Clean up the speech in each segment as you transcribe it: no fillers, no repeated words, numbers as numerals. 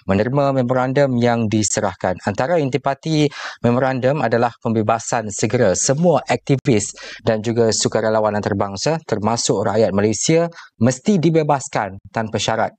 menerima memorandum yang diserahkan. Antara intipati memorandum adalah pembebasan segera semua aktivis dan juga sukarelawan antarabangsa termasuk rakyat Malaysia mesti dibebaskan tanpa syarat.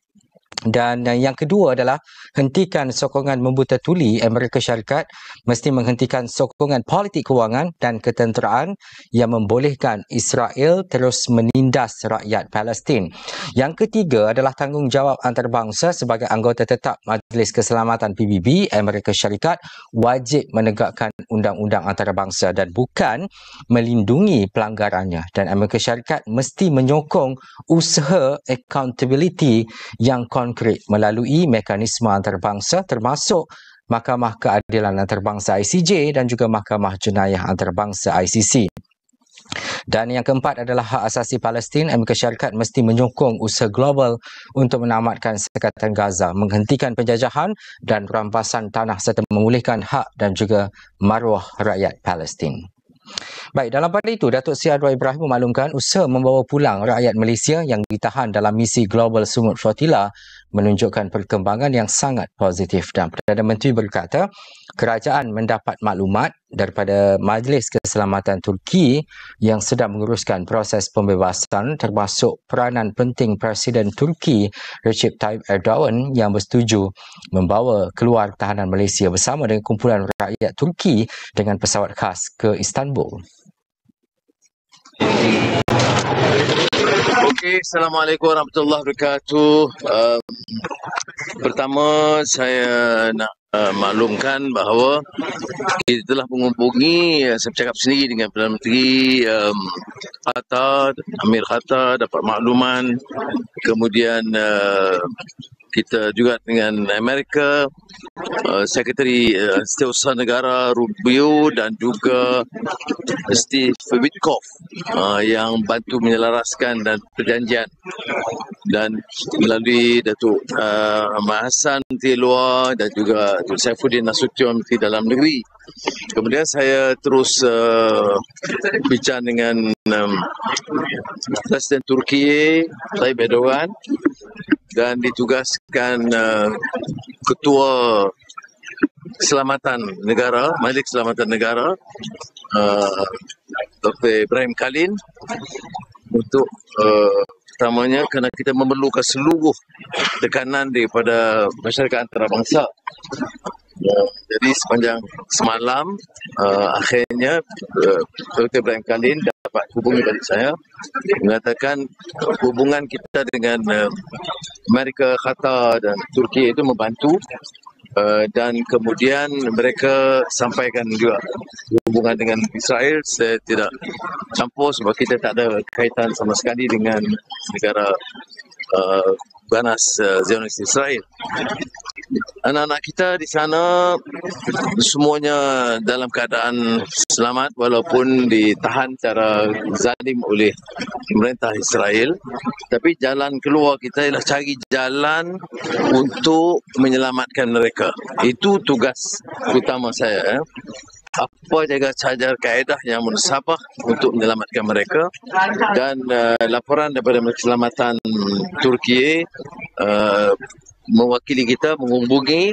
Dan yang kedua adalah hentikan sokongan membuta tuli Amerika Syarikat mesti menghentikan sokongan politik kewangan dan ketenteraan yang membolehkan Israel terus menindas rakyat Palestin. Yang ketiga adalah tanggungjawab antarabangsa sebagai anggota tetap Majlis Keselamatan PBB Amerika Syarikat wajib menegakkan undang-undang antarabangsa dan bukan melindungi pelanggarannya, dan Amerika Syarikat mesti menyokong usaha accountability yang konkret melalui mekanisme antarabangsa termasuk Mahkamah Keadilan Antarabangsa ICJ dan juga Mahkamah Jenayah Antarabangsa ICC. Dan yang keempat adalah hak asasi Palestin. Amerika Syarikat mesti menyokong usaha global untuk menamatkan sekatan Gaza, menghentikan penjajahan dan rampasan tanah serta memulihkan hak dan juga maruah rakyat Palestin. Baik, dalam pada itu, Datuk Seri Anwar Ibrahim memaklumkan usaha membawa pulang rakyat Malaysia yang ditahan dalam misi Global Sumut Flotilla menunjukkan perkembangan yang sangat positif, dan Perdana Menteri berkata kerajaan mendapat maklumat daripada Majlis Keselamatan Turki yang sedang menguruskan proses pembebasan termasuk peranan penting Presiden Turki Recep Tayyip Erdogan yang bersetuju membawa keluar tahanan Malaysia bersama dengan kumpulan rakyat Turki dengan pesawat khas ke Istanbul. Okey, Assalamualaikum warahmatullahi wabarakatuh. Pertama, saya nak maklumkan bahawa kita telah menghubungi, saya bercakap sendiri dengan Perdana Menteri Qatar, Amir Qatar, dapat makluman. Kemudian kita juga dengan Amerika, Sekretari Setiausaha Negara Rubio dan juga Steve Witkoff yang bantu menyelaraskan dan perjanjian, dan melalui Datuk Ahmad Hassan Menteri Luar dan juga Datuk Saifuddin Nasution Menteri Dalam Negeri. Kemudian saya terus bincang dengan Presiden Turki Tayyip Erdogan dan ditugaskan Ketua Keselamatan Negara, Majlis Keselamatan Negara, Dr. Ibrahim Kalin untuk pertamanya kerana kita memerlukan seluruh tekanan daripada masyarakat antarabangsa. Jadi sepanjang semalam akhirnya Dr. Ibrahim Kalin dapat hubungi balik saya mengatakan hubungan kita dengan Amerika, Qatar dan Turki itu membantu, dan kemudian mereka sampaikan juga hubungan dengan Israel. Saya tidak campur sebab kita tak ada kaitan sama sekali dengan negara ganas Zionis Israel. Anak-anak kita di sana semuanya dalam keadaan selamat walaupun ditahan secara zalim oleh pemerintah Israel. Tapi jalan keluar kita ialah cari jalan untuk menyelamatkan mereka. Itu tugas utama saya. Apa jaga cajar kaedah yang munsabah untuk menyelamatkan mereka, dan laporan daripada Keselamatan Turki mewakili kita menghubungi,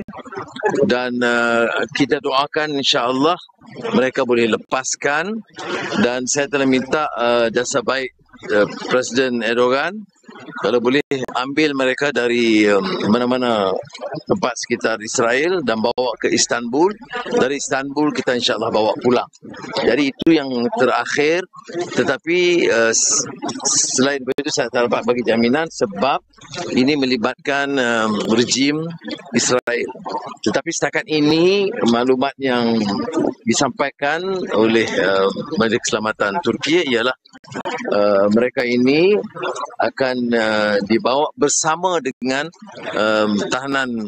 dan kita doakan insya-Allah mereka boleh lepaskan, dan saya telah minta jasa baik Presiden Erdogan kalau boleh ambil mereka dari mana-mana tempat sekitar Israel dan bawa ke Istanbul. Dari Istanbul kita insya-Allah bawa pulang. Jadi itu yang terakhir, tetapi selain itu saya tak dapat bagi jaminan sebab ini melibatkan rejim Israel. Tetapi setakat ini maklumat yang disampaikan oleh Majlis Keselamatan Turki ialah mereka ini akan dibawa bersama dengan tahanan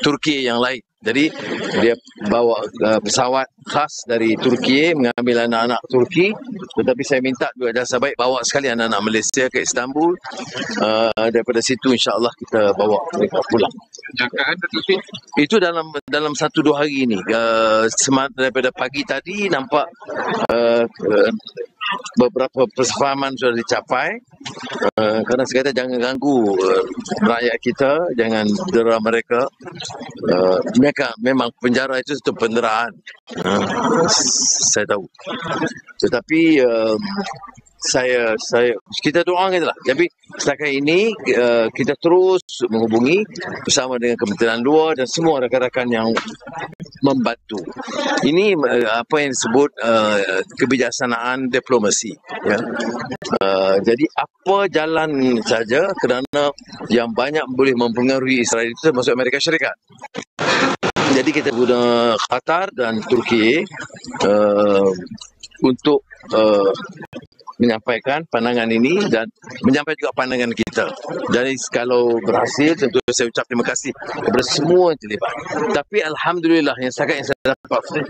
Turki yang lain. Jadi dia bawa pesawat khas dari Turki mengambil anak-anak Turki, tetapi saya minta juga jasa baik bawa sekali anak-anak Malaysia ke Istanbul. Daripada situ insya-Allah kita bawa mereka pulang. Jangkaan itu dalam 1-2 hari ini. Daripada pagi tadi nampak beberapa persefahaman sudah dicapai. Kerana saya kata jangan ganggu rakyat kita, jangan dera mereka. Mereka memang penjara itu satu penderaan. Saya tahu. Tetapi kita doakan itulah. Tapi setakat ini kita terus menghubungi bersama dengan Kementerian Luar dan semua rakan-rakan yang membantu. Ini apa yang disebut kebijaksanaan diplomasi. Ya. Jadi apa jalan saja kerana yang banyak boleh mempengaruhi Israel itu termasuk Amerika Syarikat. Jadi kita guna Qatar dan Turki untuk menyampaikan pandangan ini dan menyampaikan juga pandangan kita. Jadi kalau berhasil, tentu saya ucap terima kasih kepada semua yang terlibat. Tapi Alhamdulillah yang saya dapat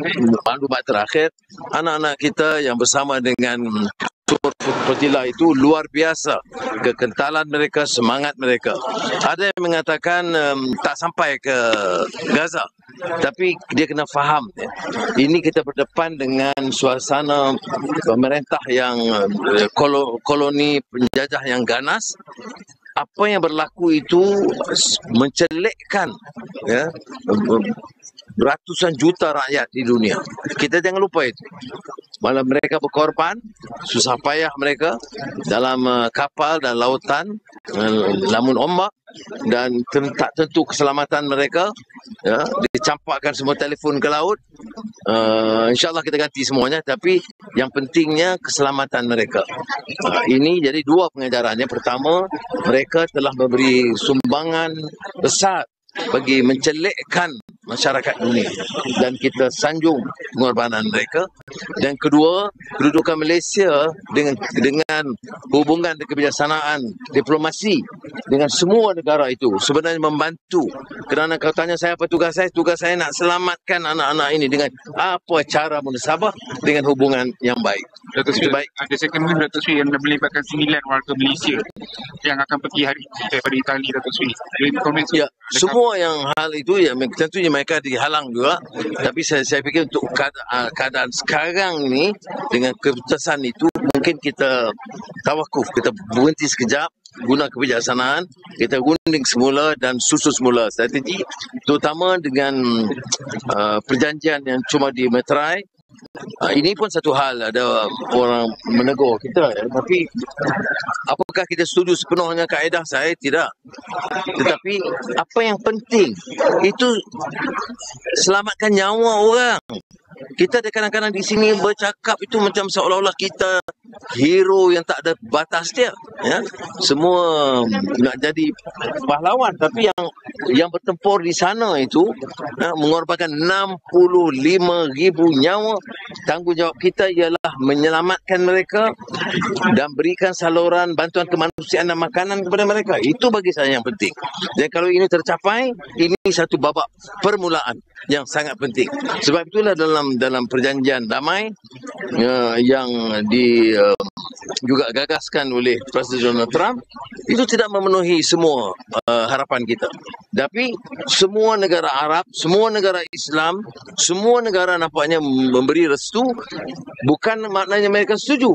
maklumat terakhir, anak-anak kita yang bersama dengan Sumur Flotilla itu luar biasa. Kekentalan mereka, semangat mereka. Ada yang mengatakan tak sampai ke Gaza. Tapi dia kena faham. Ini kita berdepan dengan suasana pemerintah yang koloni penjajah yang ganas. Apa yang berlaku itu mencelikkan ratusan juta rakyat di dunia. Kita jangan lupa itu. Malah mereka berkorban, susah payah mereka dalam kapal dan lautan, lamun ombak, dan tak tentu keselamatan mereka. Dicampakkan semua telefon ke laut. InsyaAllah kita ganti semuanya, tapi yang pentingnya keselamatan mereka. Ini jadi dua pengajaran. Yang pertama, mereka telah memberi sumbangan besar bagi mencelikkan masyarakat dunia dan kita sanjung pengorbanan mereka. Dan kedua, kedudukan Malaysia dengan hubungan dan kebijaksanaan diplomasi dengan semua negara itu sebenarnya membantu. Kerana kalau tanya saya apa tugas saya nak selamatkan anak-anak ini dengan apa cara munasabah dengan hubungan yang baik. Datuk Seri, baik. Ada statement Datuk Seri yang melibatkan 9 warga Malaysia yang akan pergi hari ini daripada Itali, Datuk Seri. Ya, semua yang hal itu ya tentunya mereka dihalang juga. Tapi saya fikir untuk keadaan sekarang ini dengan keputusan itu mungkin kita tawakuf, kita berhenti sekejap, guna kebijaksanaan, kita gunting semula dan susun semula strategi, terutama dengan perjanjian yang cuma dimeterai. Ini pun satu hal, ada orang menegur kita, tapi apakah kita setuju sepenuhnya kaedah? Saya tidak. Tetapi apa yang penting itu selamatkan nyawa orang. Kita kadang-kadang di sini bercakap itu macam seolah-olah kita hero yang tak ada batas dia. Ya? Semua nak jadi pahlawan, tapi yang bertempur di sana itu mengorbankan 65,000 nyawa. Tanggungjawab kita ialah menyelamatkan mereka dan berikan saluran bantuan kemanusiaan dan makanan kepada mereka. Itu bagi saya yang penting. Dan kalau ini tercapai, ini satu babak permulaan yang sangat penting. Sebab itulah dalam perjanjian damai yang juga gagaskan oleh Presiden Donald Trump, itu tidak memenuhi semua harapan kita. Tapi semua negara Arab, semua negara Islam, semua negara nampaknya memberi restu. Bukan maknanya mereka setuju,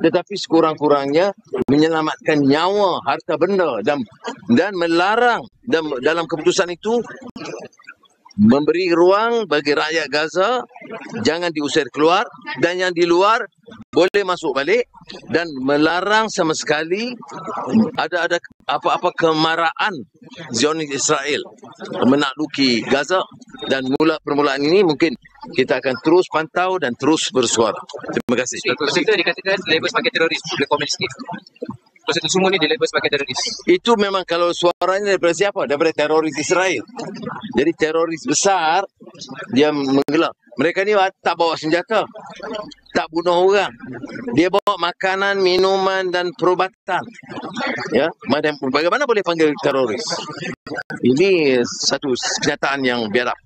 tetapi sekurang-kurangnya menyelamatkan nyawa, harta benda dan melarang, dan dalam keputusan itu memberi ruang bagi rakyat Gaza jangan diusir keluar, dan yang di luar boleh masuk balik, dan melarang sama sekali ada apa-apa kemarahan Zionis Israel menakluki Gaza. Dan permulaan ini mungkin kita akan terus pantau dan terus bersuara. Terima kasih. Itu dikatakan label sebagai teroris, boleh komen sikit? Itu semua ni dilabel sebagai teroris. Itu memang kalau suaranya daripada siapa? Daripada teroris Israel. Jadi teroris besar dia menggelar. Mereka ni tak bawa senjata, tak bunuh orang. Dia bawa makanan, minuman dan perubatan. Ya, bagaimana boleh panggil teroris? Ini satu kenyataan yang biadab.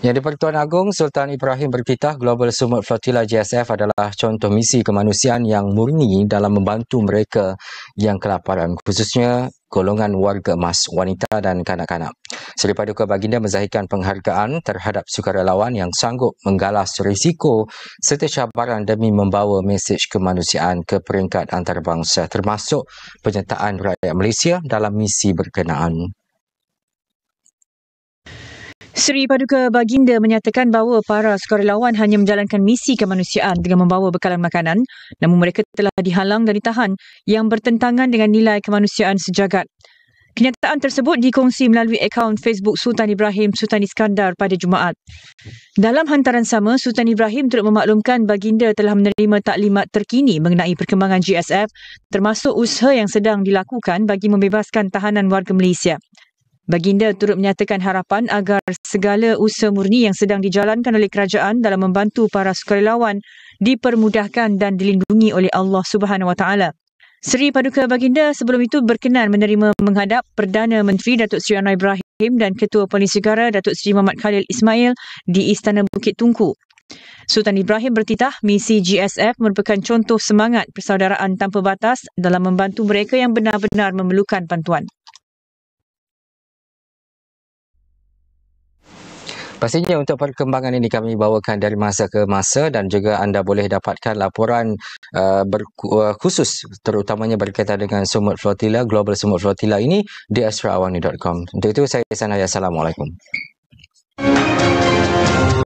Yang di-Pertuan Agong, Sultan Ibrahim berkitah Global Sumut Flotilla GSF adalah contoh misi kemanusiaan yang murni dalam membantu mereka yang kelaparan, khususnya golongan warga emas, wanita dan kanak-kanak. Seri Paduka Baginda menzahirkan penghargaan terhadap sukarelawan yang sanggup menggalas risiko serta cabaran demi membawa mesej kemanusiaan ke peringkat antarabangsa, termasuk penyertaan rakyat Malaysia dalam misi berkenaan. Seri Paduka Baginda menyatakan bahawa para sukarelawan hanya menjalankan misi kemanusiaan dengan membawa bekalan makanan, namun mereka telah dihalang dan ditahan yang bertentangan dengan nilai kemanusiaan sejagat. Kenyataan tersebut dikongsi melalui akaun Facebook Sultan Ibrahim Sultan Iskandar pada Jumaat. Dalam hantaran sama, Sultan Ibrahim turut memaklumkan Baginda telah menerima taklimat terkini mengenai perkembangan GSF, termasuk usaha yang sedang dilakukan bagi membebaskan tahanan warga Malaysia. Baginda turut menyatakan harapan agar segala usaha murni yang sedang dijalankan oleh kerajaan dalam membantu para sukarelawan dipermudahkan dan dilindungi oleh Allah Subhanahu Wa Taala. Seri Paduka Baginda sebelum itu berkenan menerima menghadap Perdana Menteri Datuk Seri Anwar Ibrahim dan Ketua Polis Negara Datuk Seri Muhammad Khalil Ismail di Istana Bukit Tungku. Sultan Ibrahim bertitah misi GSF merupakan contoh semangat persaudaraan tanpa batas dalam membantu mereka yang benar-benar memerlukan bantuan. Pastinya untuk perkembangan ini kami bawakan dari masa ke masa dan juga anda boleh dapatkan laporan khusus terutamanya berkaitan dengan Sumut Flotilla, Global Sumut Flotilla ini di astraawangi.com. Untuk itu saya Sanaya. Assalamualaikum.